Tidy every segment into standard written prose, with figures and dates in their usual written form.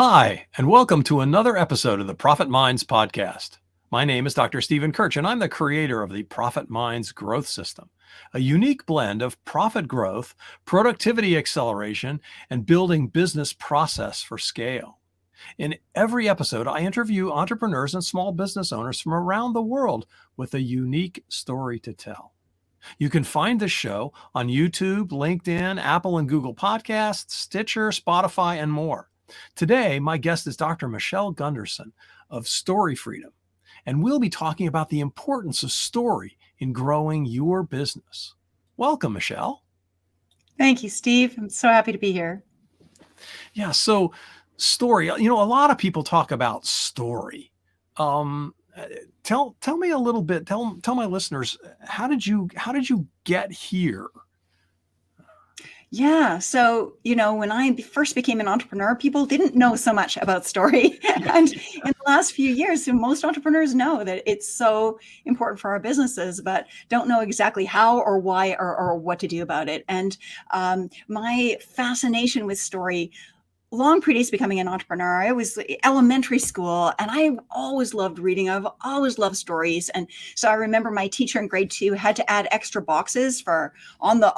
Hi, and welcome to another episode of the Profit Minds podcast. My name is Dr. Stephen Kirch, and I'm the creator of the Profit Minds Growth System, a unique blend of profit growth, productivity acceleration, and building business process for scale. In every episode, I interview entrepreneurs and small business owners from around the world with a unique story to tell. You can find the show on YouTube, LinkedIn, Apple and Google Podcasts, Stitcher, Spotify, and more. Today, my guest is Dr. Michèle Gunderson of Story Freedom, and we'll be talking about the importance of story in growing your business. Welcome, Michèle. Thank you, Steve. I'm so happy to be here. Yeah, so story, a lot of people talk about story. Tell me a little bit, tell my listeners, how did you get here? Yeah. So, when I first became an entrepreneur, people didn't know so much about story. And in the last few years, most entrepreneurs know that it's so important for our businesses, but don't know exactly how or why or what to do about it. And my fascination with story long predates becoming an entrepreneur. I was elementary school and I always loved reading. I've always loved stories. And so I remember my teacher in grade 2 had to add extra boxes for on the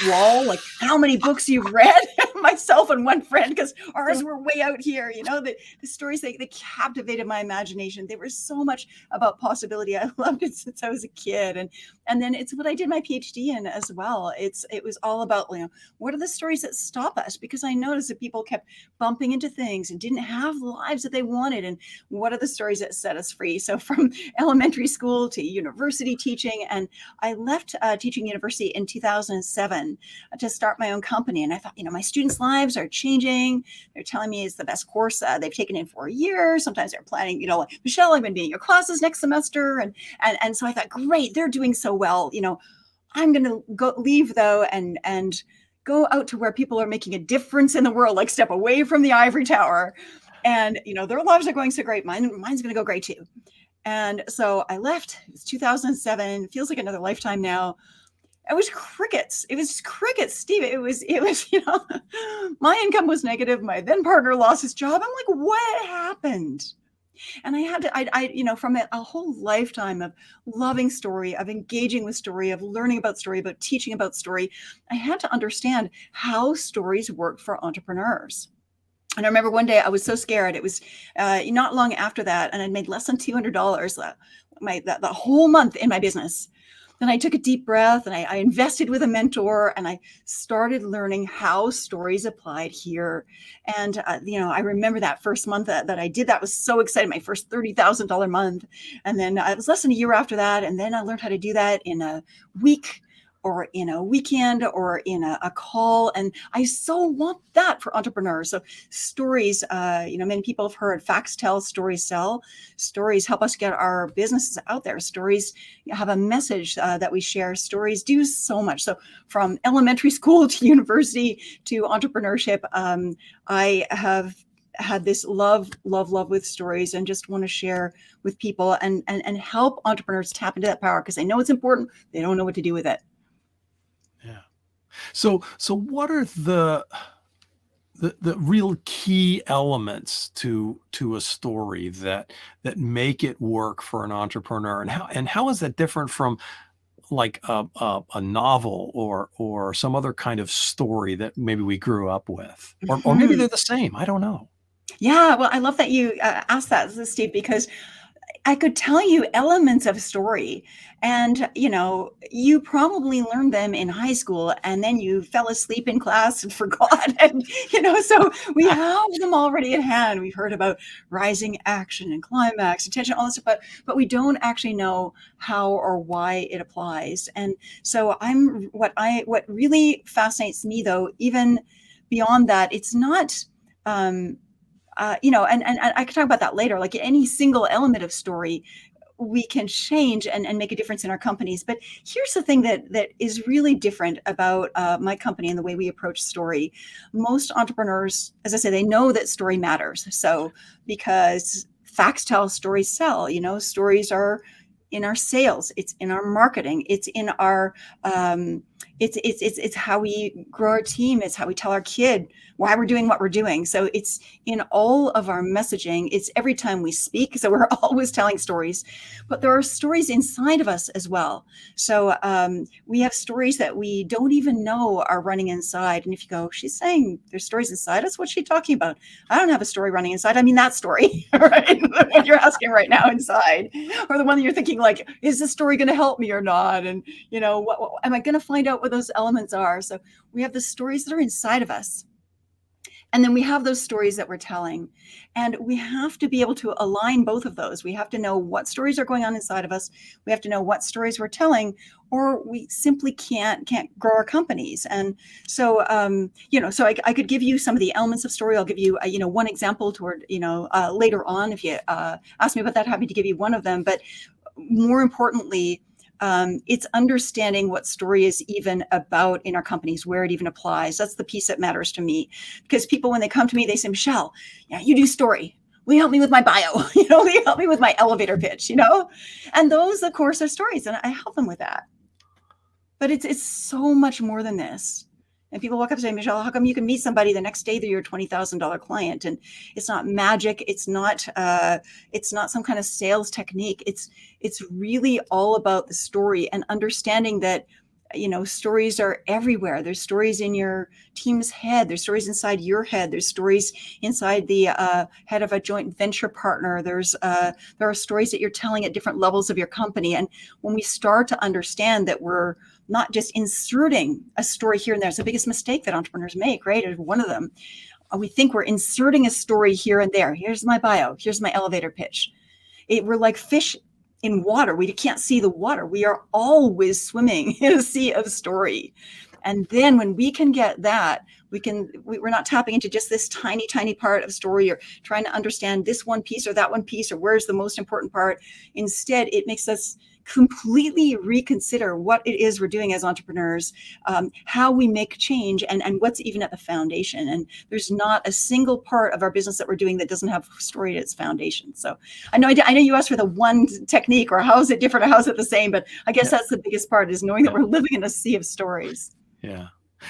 wall, like how many books you've read, myself and one friend, because ours were way out here. The stories, they captivated my imagination. They were so much about possibility. I loved it since I was a kid. And then it's what I did my PhD in as well. It was all about, what are the stories that stop us? Because I noticed that people kept bumping into things and didn't have the lives that they wanted. And what are the stories that set us free? So from elementary school to university teaching, and I left teaching university in 2007 to start my own company. And I thought, my students' lives are changing. They're telling me it's the best course they've taken in 4 years. Sometimes they're planning, like, Michelle, I'm going to be in your classes next semester. And so I thought, great, they're doing so well. I'm going to go leave though and go out to where people are making a difference in the world, like step away from the ivory tower. And, their lives are going so great. Mine's going to go great too. And so I left. It's 2007. Feels like another lifetime now. It was crickets. It was crickets, Steve. It was, my income was negative. My then partner lost his job. I'm like, what happened? And I had to, from a whole lifetime of loving story, of engaging with story, of learning about story, about teaching about story, I had to understand how stories work for entrepreneurs. And I remember one day I was so scared. It was not long after that, and I'd made less than $200 the whole month in my business. Then I took a deep breath and I invested with a mentor and I started learning how stories applied here. And, I remember that first month that I did that was so exciting, my first $30,000 month. And then it was less than a year after that. And then I learned how to do that in a week or in a weekend or in a call. And I so want that for entrepreneurs. So stories, many people have heard facts tell, stories sell. Stories help us get our businesses out there. Stories have a message that we share. Stories do so much. So from elementary school to university to entrepreneurship, I have had this love with stories and just want to share with people and help entrepreneurs tap into that power because they know it's important. They don't know what to do with it. Yeah. So what are the real key elements to a story that make it work for an entrepreneur, and how is that different from like a novel or some other kind of story that maybe we grew up with, or maybe they're the same? I don't know. Yeah, well, I love that you asked that, Steve, because I could tell you elements of a story and, you probably learned them in high school and then you fell asleep in class and forgot. And, so we have them already at hand. We've heard about rising action and climax and tension, all this stuff, but we don't actually know how or why it applies. And so what really fascinates me though, even beyond that, it's not, and I can talk about that later. Like any single element of story, we can change and make a difference in our companies. But here's the thing that is really different about my company and the way we approach story. Most entrepreneurs, as I say, they know that story matters. So because facts tell, stories sell. Stories are in our sales, it's in our marketing, it's in our it's how we grow our team, it's how we tell our kid why we're doing what we're doing. So it's in all of our messaging, it's every time we speak. So we're always telling stories, but there are stories inside of us as well. So we have stories that we don't even know are running inside. And if you go, she's saying there's stories inside us, what's she talking about? I don't have a story running inside. I mean, that story, right? The one you're asking right now inside, or the one that you're thinking like, is this story going to help me or not? And what am I going to find out what those elements are? So we have the stories that are inside of us. And then we have those stories that we're telling. And we have to be able to align both of those. We have to know what stories are going on inside of us. We have to know what stories we're telling, or we simply can't grow our companies. And so, so I could give you some of the elements of story. I'll give you, one example toward, later on. If you ask me about that, happy to give you one of them. But more importantly, it's understanding what story is even about in our companies, where it even applies. That's the piece that matters to me, because people, when they come to me, they say, Michelle, yeah, you do story. Will you help me with my bio? Will you help me with my elevator pitch? And those, of course, are stories, and I help them with that. But it's so much more than this. And people walk up and say, Michelle, how come you can meet somebody the next day that you're a $20,000 client? And it's not magic. It's not some kind of sales technique. It's really all about the story and understanding that, stories are everywhere. There's stories in your team's head. There's stories inside your head. There's stories inside the head of a joint venture partner. There are stories that you're telling at different levels of your company. And when we start to understand that we're not just inserting a story here and there, it's the biggest mistake that entrepreneurs make, right? It's one of them. We think we're inserting a story here and there. Here's my bio. Here's my elevator pitch. We're like fish in water. We can't see the water. We are always swimming in a sea of story. And then when we can get that, we're not tapping into just this tiny, tiny part of story or trying to understand this one piece or that one piece or where's the most important part. Instead, it makes us completely reconsider what it is we're doing as entrepreneurs, how we make change, and what's even at the foundation. And there's not a single part of our business that we're doing that doesn't have story at its foundation. So I know you asked for the one technique, or how is it different or how is it the same, but I guess that's the biggest part, is knowing that we're living in a sea of stories. Yeah.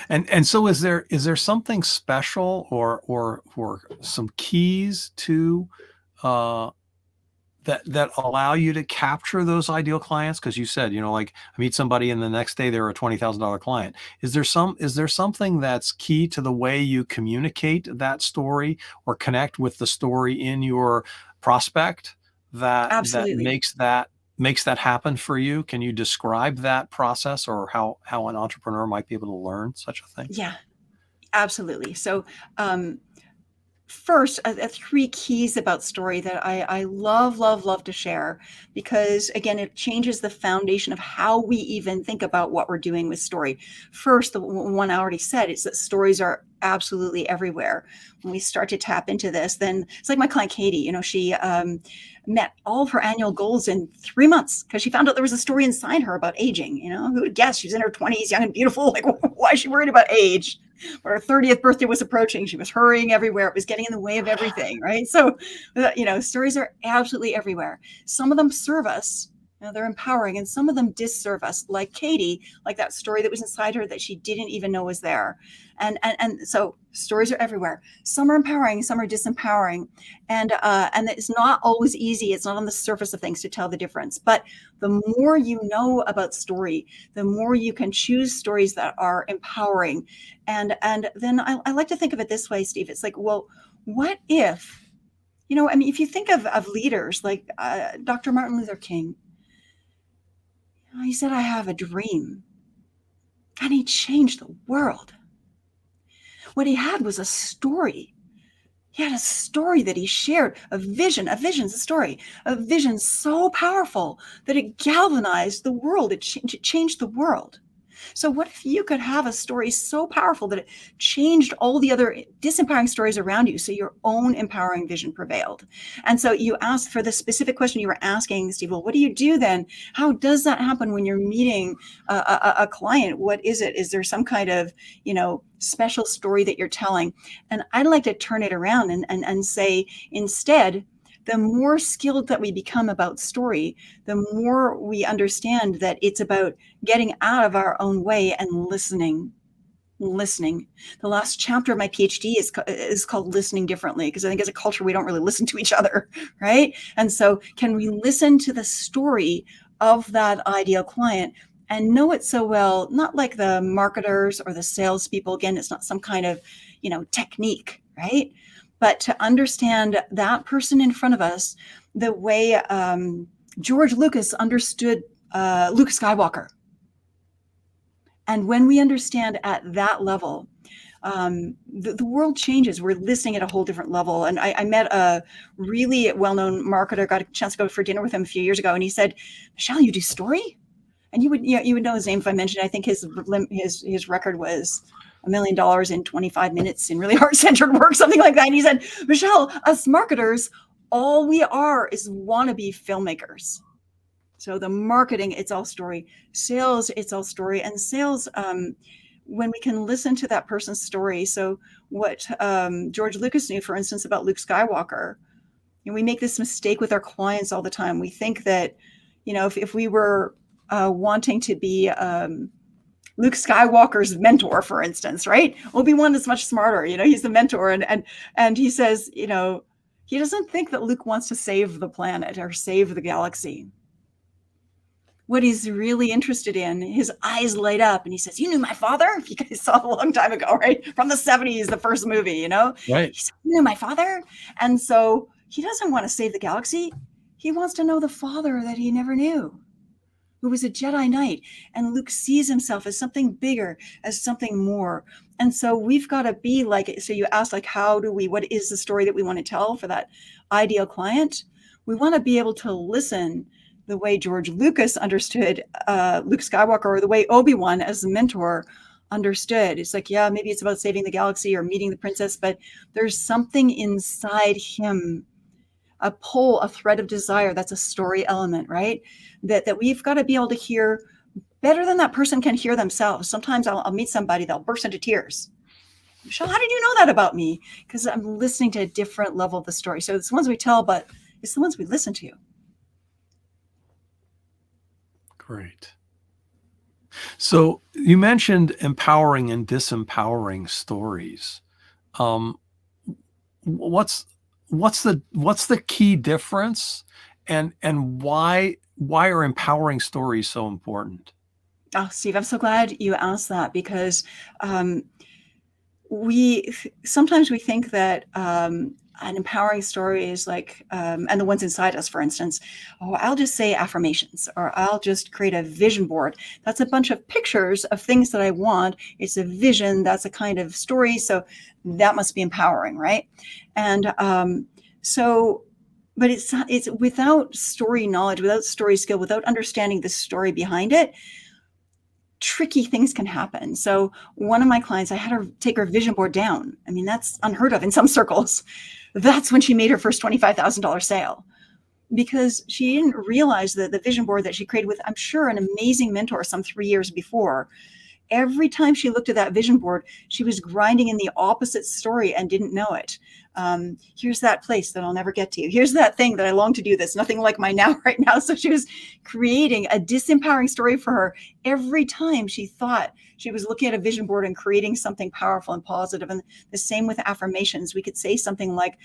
And so is there something special or some keys to that allow you to capture those ideal clients? Because you said, like, I meet somebody and the next day they're a $20,000 client. Is there something that's key to the way you communicate that story or connect with the story in your prospect that makes that happen for you? Can you describe that process, or how an entrepreneur might be able to learn such a thing? Yeah, absolutely. So, first, 3 keys about story that I love to share, because again, it changes the foundation of how we even think about what we're doing with story. First, the one I already said, is that stories are absolutely everywhere. When we start to tap into this, then it's like my client Katie. She met all of her annual goals in 3 months because she found out there was a story inside her about aging. Who would guess? She's in her 20s, young and beautiful. Like, why is she worried about age? But her 30th birthday was approaching. She was hurrying everywhere. It was getting in the way of everything, right? So, stories are absolutely everywhere. Some of them serve us. They're empowering, and some of them disserve us, like Katie, like that story that was inside her that she didn't even know was there. And so stories are everywhere. Some are empowering, some are disempowering. And it's not always easy. It's not on the surface of things to tell the difference. But the more you know about story, the more you can choose stories that are empowering. And then I like to think of it this way, Steve. It's like, well, what if, if you think of leaders like Dr. Martin Luther King, he said, I have a dream. And he changed the world. What he had was a story. He had a story that he shared, a vision. A vision's a story. A vision so powerful that it galvanized the world. It changed the world. So what if you could have a story so powerful that it changed all the other disempowering stories around you, so your own empowering vision prevailed? And so you asked for the specific question you were asking, Steve, well, what do you do then? How does that happen when you're meeting a client? What is it? Is there some kind of, special story that you're telling? And I'd like to turn it around and say, instead, the more skilled that we become about story, the more we understand that it's about getting out of our own way and listening. The last chapter of my PhD is called Listening Differently, because I think as a culture, we don't really listen to each other, right? And so can we listen to the story of that ideal client and know it so well, not like the marketers or the salespeople. Again, it's not some kind of, technique, right? But to understand that person in front of us, the way George Lucas understood Luke Skywalker. And when we understand at that level, the world changes. We're listening at a whole different level. And I met a really well-known marketer, got a chance to go for dinner with him a few years ago. And he said, Michelle, you do story? And you would know his name if I mentioned. I think his record was $1 million in 25 minutes in really heart-centered work, something like that. And he said, Michelle, us marketers, all we are is wannabe filmmakers. So the marketing, it's all story. Sales, it's all story. And sales, when we can listen to that person's story. So what George Lucas knew, for instance, about Luke Skywalker, we make this mistake with our clients all the time. We think that, if we were wanting to be Luke Skywalker's mentor, for instance, right? Obi-Wan is much smarter. He's the mentor. And he says, he doesn't think that Luke wants to save the planet or save the galaxy. What he's really interested in, his eyes light up and he says, you knew my father? If you guys saw a long time ago, right? From the 70s, the first movie, Right. He said, you knew my father? And so he doesn't want to save the galaxy. He wants to know the father that he never knew, who was a Jedi Knight. And Luke sees himself as something bigger, as something more. And so we've got to be like, so you asked, like, what is the story that we want to tell for that ideal client? We want to be able to listen the way George Lucas understood Luke Skywalker, or the way Obi-Wan as the mentor understood. It's like, yeah, maybe it's about saving the galaxy or meeting the princess, but there's something inside him, a pull, a thread of desire. That's a story element, right? That we've got to be able to hear better than that person can hear themselves. Sometimes I'll meet somebody, they'll burst into tears. Michelle, how did you know that about me? Because I'm listening to a different level of the story. So it's the ones we tell, but it's the ones we listen to. Great. So you mentioned empowering and disempowering stories. What's the key difference, and why are empowering stories so important? Oh, Steve, I'm so glad you asked that, because sometimes we think that an empowering story is like, and the ones inside us, for instance, I'll just say affirmations, or I'll just create a vision board. That's a bunch of pictures of things that I want. It's a vision. That's a kind of story. So that must be empowering, right? And but it's without story knowledge, without story skill, without understanding the story behind it, tricky things can happen. So one of my clients, I had her take her vision board down. I mean, that's unheard of in some circles. That's when she made her first $25,000 sale, because she didn't realize that the vision board that she created with, I'm sure, an amazing mentor some 3 years before, every time she looked at that vision board, she was grinding in the opposite story and didn't know it. Here's that place that I'll never get to. Here's that thing that I long to do that's nothing like my now right now. So she was creating a disempowering story for her every time she thought she was looking at a vision board and creating something powerful and positive. And the same with affirmations. We could say something like,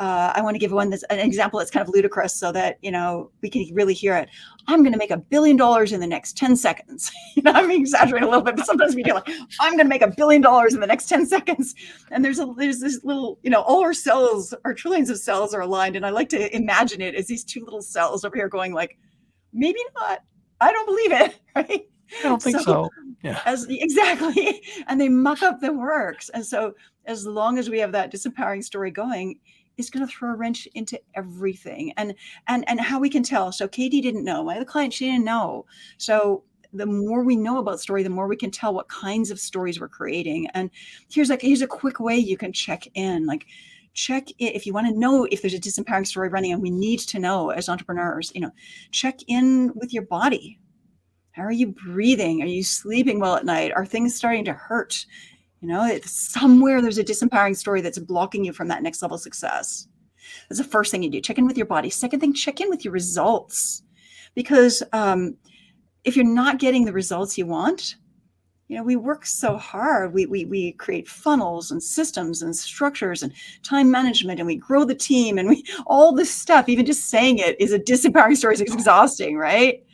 I want to give an example that's kind of ludicrous so that, we can really hear it. I'm going to make $1 billion in the next 10 seconds. I'm exaggerating a little bit, but sometimes we do like, I'm going to make $1 billion in the next 10 seconds. And there's this little, all our cells, our trillions of cells are aligned. And I like to imagine it as these two little cells over here going like, maybe not. I don't believe it. Right. I don't think so. Yeah. Exactly. And they muck up the works. And so as long as we have that disempowering story going, it's going to throw a wrench into everything. And how we can tell. So Katie didn't know. My other client, she didn't know. So the more we know about story, the more we can tell what kinds of stories we're creating. And here's a quick way you can check in. Like, check it if you want to know if there's a disempowering story running, and we need to know as entrepreneurs, check in with your body. How are you breathing? Are you sleeping well at night? Are things starting to hurt? Somewhere there's a disempowering story that's blocking you from that next level success. That's the first thing you do. Check in with your body. Second thing, check in with your results. Because if you're not getting the results you want, we work so hard. We create funnels and systems and structures and time management, and we grow the team, and all this stuff. Even just saying it is a disempowering story. It's exhausting, right?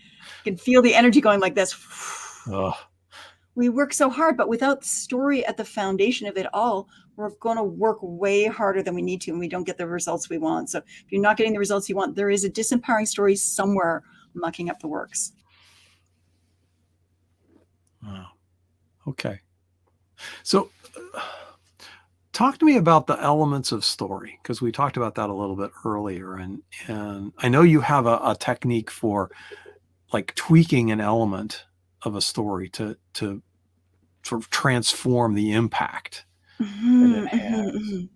You can feel the energy going like this. Ugh. We work so hard, but without the story at the foundation of it all, we're going to work way harder than we need to, and we don't get the results we want. So if you're not getting the results you want, there is a disempowering story somewhere mucking up the works. Wow. Okay. So talk to me about the elements of story, because we talked about that a little bit earlier. And I know you have a technique for like tweaking an element of a story to sort of transform the impact that it has.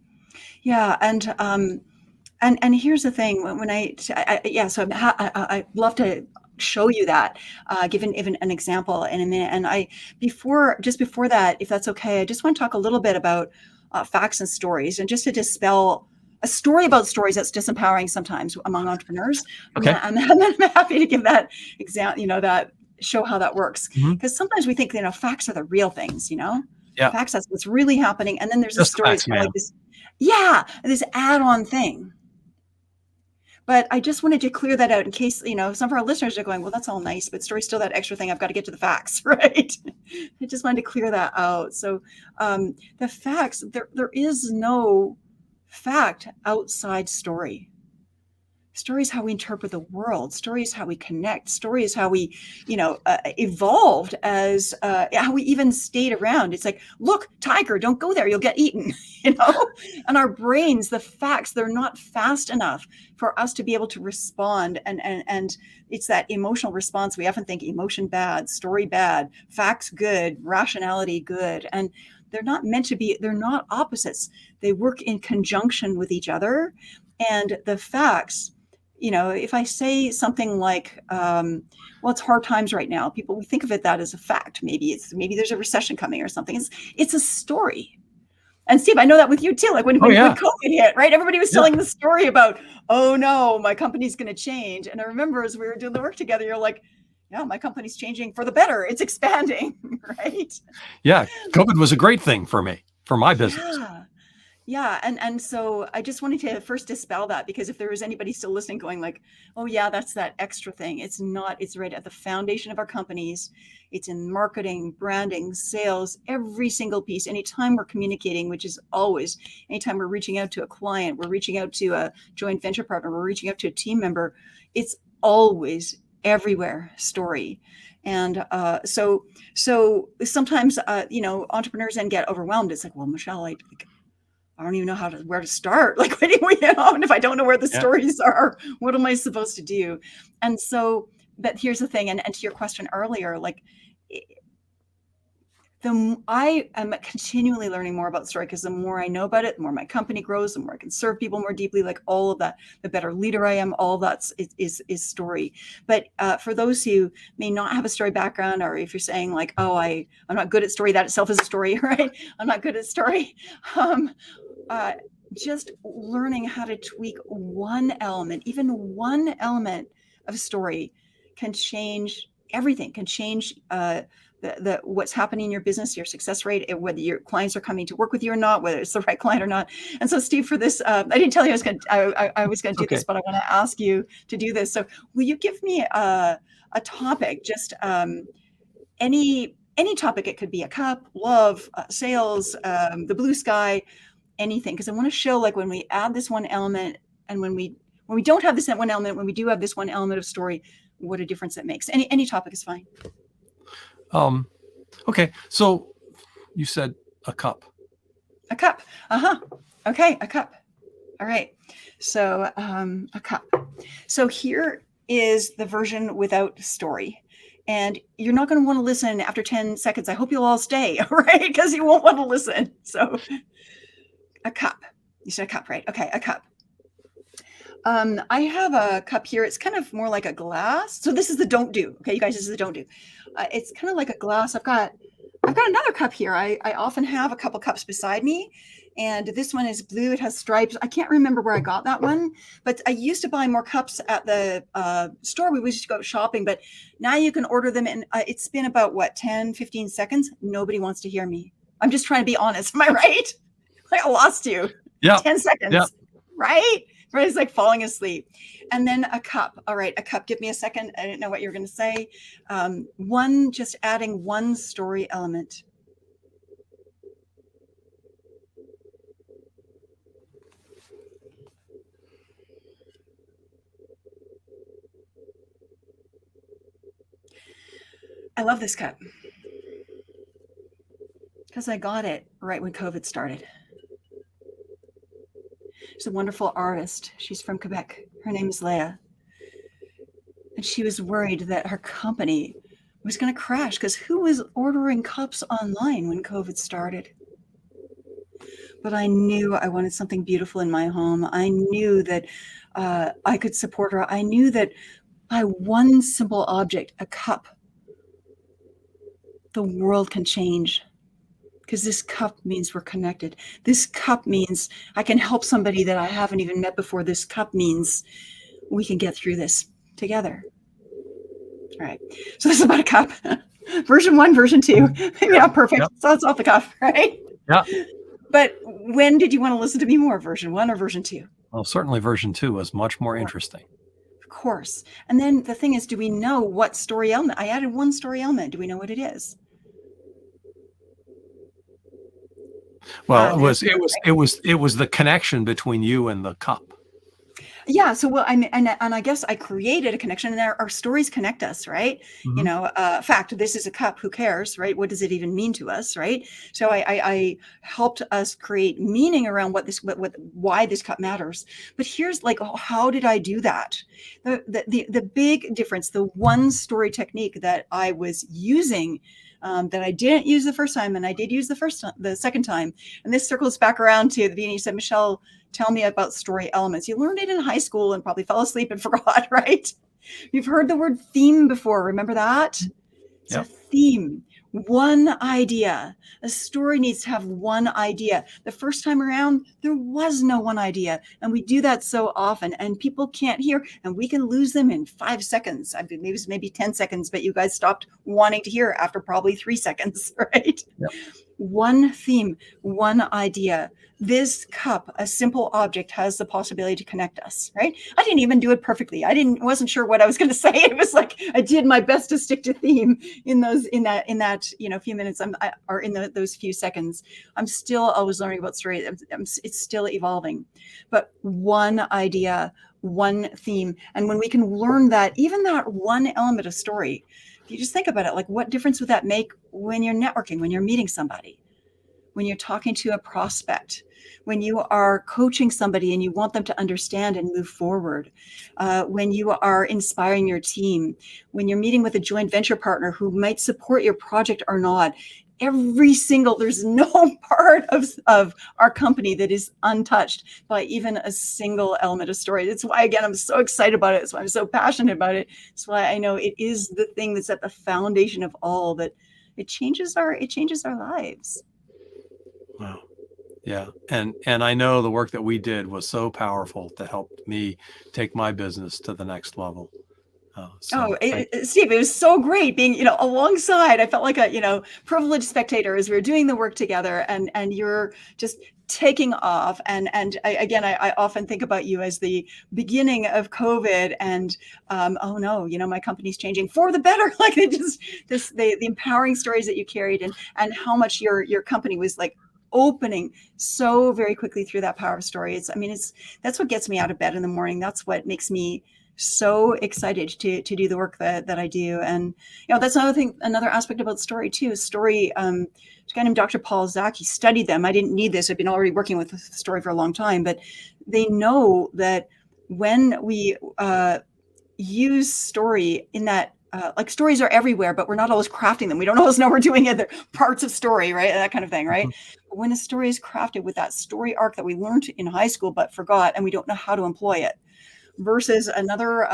Yeah. And here's the thing, when I love to show you that, give even an example in a minute. And just before that, if that's okay, I just want to talk a little bit about facts and stories, and just to dispel a story about stories that's disempowering sometimes among entrepreneurs. Okay. I'm happy to give that example, that show how that works. Because sometimes we think, facts are the real things, Yeah. Facts, that's what's really happening. And then there's Just a story facts, that's kind of like this add-on thing. But I just wanted to clear that out in case, some of our listeners are going, well, that's all nice, but story's still that extra thing. I've got to get to the facts, right? I just wanted to clear that out. So the facts, there is no fact outside story. Story is how we interpret the world. Story is how we connect. Story is how we, evolved as how we even stayed around. It's like, look, tiger, don't go there. You'll get eaten, And our brains, the facts, they're not fast enough for us to be able to respond. And it's that emotional response. We often think emotion bad, story bad, facts good, rationality good. And they're not meant to be, they're not opposites. They work in conjunction with each other. And the facts, if I say something like, it's hard times right now, we think of that as a fact. Maybe there's a recession coming or something. It's a story. And Steve, I know that with you too. Like when COVID hit, right? Everybody was telling the story about, oh no, my company's going to change. And I remember as we were doing the work together, you're like, yeah, my company's changing for the better. It's expanding, right? Yeah. COVID was a great thing for me, for my business. Yeah. And so I just wanted to first dispel that, because if there was anybody still listening going like, oh yeah, that's that extra thing. It's not, it's right at the foundation of our companies. It's in marketing, branding, sales, every single piece. Anytime we're communicating, which is always, anytime we're reaching out to a client, we're reaching out to a joint venture partner, we're reaching out to a team member, it's always everywhere story. And so sometimes, entrepreneurs then get overwhelmed. It's like, well, Michelle, I don't even know where to start. Like, and if I don't know where the stories are, what am I supposed to do? And so, but here's the thing. And to your question earlier, like I am continually learning more about story, because the more I know about it, the more my company grows, the more I can serve people more deeply, like all of that, the better leader I am, all that is story. But for those who may not have a story background, or if you're saying like, oh, I'm not good at story, that itself is a story, right? I'm not good at story. Just learning how to tweak one element, even one element of story, can change everything, can change the what's happening in your business, your success rate, whether your clients are coming to work with you or not, whether it's the right client or not. And so, Steve, for this, I didn't tell you I was going to do this, but I want to ask you to do this. So will you give me a topic, just any topic? It could be a cup, love, sales, the blue sky, anything. Because I want to show, like, when we add this one element, and when we don't have this one element, when we do have this one element of story, what a difference it makes. Any topic is fine. Okay. So you said a cup. A cup. Okay. A cup. All right. So, a cup. So here is the version without story. And you're not going to want to listen after 10 seconds. I hope you'll all stay, right? Because you won't want to listen. So a cup. You said a cup, right? Okay. A cup. I have a cup here. It's kind of more like a glass. So this is the don't do. Okay, you guys, this is the don't do. It's kind of like a glass. I've got another cup here. I often have a couple cups beside me, And this one is blue. It has stripes. I can't remember where I got that one, but I used to buy more cups at the store. We used to go shopping, but now you can order them. And it's been about, what, 10, 15 seconds? Nobody wants to hear me. I'm just trying to be honest. Am I right? Like, I lost you. Yeah. 10 seconds, Yeah. right? Everybody's like falling asleep. And then a cup. All right, a cup. Give me a second. I didn't know what you were going to say. Just adding one story element. I love this cup because I got it right when COVID started. She's a wonderful artist. She's from Quebec. Her name is Leah. And she was worried that her company was going to crash because who was ordering cups online when COVID started? But I knew I wanted something beautiful in my home. I knew that I could support her. I knew that by one simple object, a cup, the world can change. Because this cup means we're connected. This cup means I can help somebody that I haven't even met before. This cup means we can get through this together. All right. So this is about a cup. Version 1, version 2. Yeah, perfect. Yep. So it's off the cuff, right? Yeah. But when did you want to listen to me more, version 1 or version 2? Well, certainly version 2 was much more interesting. Of course. And then the thing is, do we know what story element? I added one story element. Do we know what it is? Well, it was the connection between you and the cup. Yeah. So, well, and I guess I created a connection, and our stories connect us, right? Mm-hmm. You know, fact, this is a cup. Who cares, right? What does it even mean to us, right? So I helped us create meaning around why this cup matters. But here's like, how did I do that? The big difference, the one story technique that I was using, that I didn't use the first time, and I did use the second time. And this circles back around to the beginning. You said, Michelle, tell me about story elements. You learned it in high school and probably fell asleep and forgot, right? You've heard the word theme before. Remember that? It's a theme, one idea. A story needs to have one idea. The first time around, there was no one idea. And we do that so often, and people can't hear, and we can lose them in 5 seconds. I mean, maybe 10 seconds, but you guys stopped wanting to hear after probably 3 seconds, right? Yep. One theme, one idea. This cup, a simple object, has the possibility to connect us, right? I didn't even do it perfectly. Wasn't sure what I was going to say. It was like I did my best to stick to theme in that few minutes, or in those few seconds. I'm still always learning about story. It's still evolving, but one idea, one theme, and when we can learn that, even that one element of story, if you just think about it, like what difference would that make when you're networking, when you're meeting somebody, when you're talking to a prospect, when you are coaching somebody and you want them to understand and move forward, when you are inspiring your team, when you're meeting with a joint venture partner who might support your project or not. There's no part of our company that is untouched by even a single element of story. That's why, again, I'm so excited about it. That's why I'm so passionate about it. That's why I know it is the thing that's at the foundation of all, that it changes our lives. Wow. Yeah. And I know the work that we did was so powerful to help me take my business to the next level. Steve, it was so great being, alongside. I felt like a, privileged spectator as we were doing the work together, and you're just taking off. And I often think about you as the beginning of COVID, and oh no, my company's changing for the better. Like the empowering stories that you carried, and how much your company was like opening so very quickly through that power of story. That's what gets me out of bed in the morning. That's what makes me so excited to do the work that I do. And that's another aspect about story too. Story, a guy named Dr. Paul Zak, he studied them. I didn't need this. I've been already working with story for a long time, but they know that when we use story in that, like stories are everywhere, but we're not always crafting them. We don't always know we're doing it. They're parts of story, right? That kind of thing, right? Mm-hmm. But when a story is crafted with that story arc that we learned in high school but forgot, and we don't know how to employ it, versus another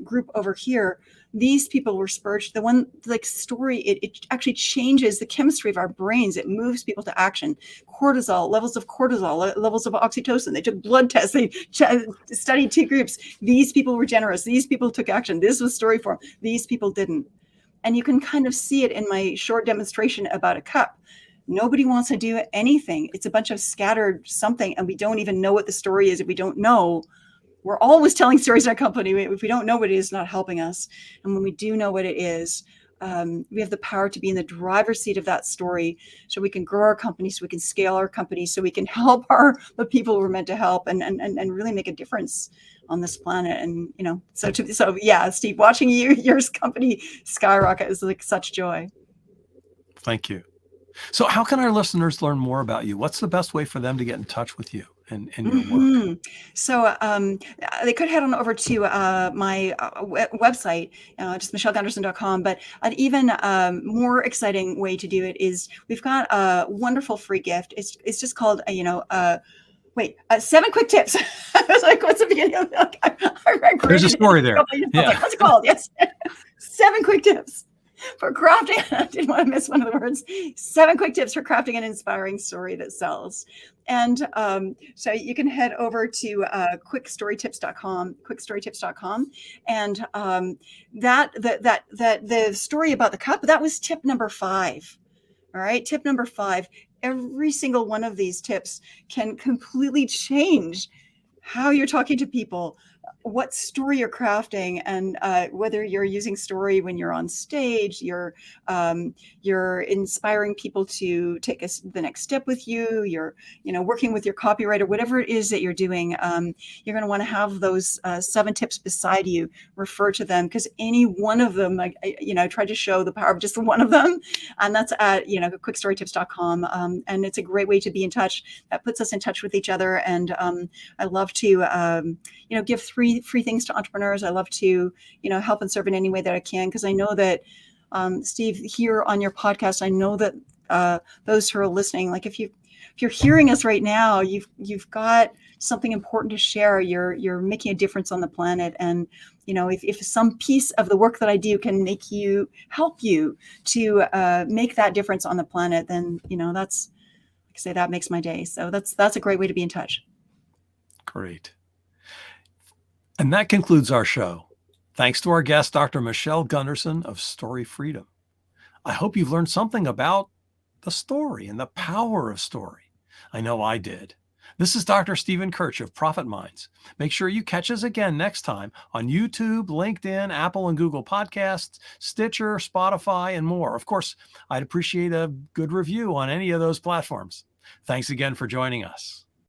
group over here. These people were spurged. The one like story, it actually changes the chemistry of our brains. It moves people to action. Cortisol, levels of cortisol, levels of oxytocin. They took blood tests. They studied two groups. These people were generous. These people took action. This was story form. These people didn't. And you can kind of see it in my short demonstration about a cup. Nobody wants to do anything. It's a bunch of scattered something, and we don't even know what the story is if we don't know. We're always telling stories in our company. If we don't know what it is, it's not helping us. And when we do know what it is, we have the power to be in the driver's seat of that story, so we can grow our company, so we can scale our company, so we can help the people we're meant to help, and really make a difference on this planet. And so yeah, Steve, watching your company skyrocket is like such joy. Thank you. So how can our listeners learn more about you? What's the best way for them to get in touch with you and your work? So they could head on over to my website, just michellegunderson.com. But an even more exciting way to do it is we've got a wonderful free gift. It's just called, 7 quick tips. I was like, what's the beginning of that? There's a story there. Yeah. Like, what's it called? Yes. 7 quick tips for crafting. I didn't want to miss one of the words. 7 quick tips for crafting an inspiring story that sells. And so you can head over to quickstorytips.com, and the story about the cup, that was tip number 5. All right, tip number 5. Every single one of these tips can completely change how you're talking to people, what story you're crafting, and whether you're using story when you're on stage, you're inspiring people to take the next step with you, you're working with your copywriter, whatever it is that you're doing. You're going to want to have those 7 tips beside you. Refer to them, because any one of them, try to show the power of just one of them, and that's at quickstorytips.com. And it's a great way to be in touch. That puts us in touch with each other, and I love to give free things to entrepreneurs. I love to help and serve in any way that I can, because I know that Steve, here on your podcast, I know that those who are listening, like if you're hearing us right now, you've got something important to share. You're making a difference on the planet, and if some piece of the work that I do can help you to make that difference on the planet, then that's, like I say, that makes my day. So that's a great way to be in touch. Great. And that concludes our show. Thanks to our guest, Dr. Michele Gunderson of Story Freedom. I hope you've learned something about the story and the power of story. I know I did. This is Dr. Stephen Kirch of Profit Minds. Make sure you catch us again next time on YouTube, LinkedIn, Apple and Google Podcasts, Stitcher, Spotify, and more. Of course, I'd appreciate a good review on any of those platforms. Thanks again for joining us.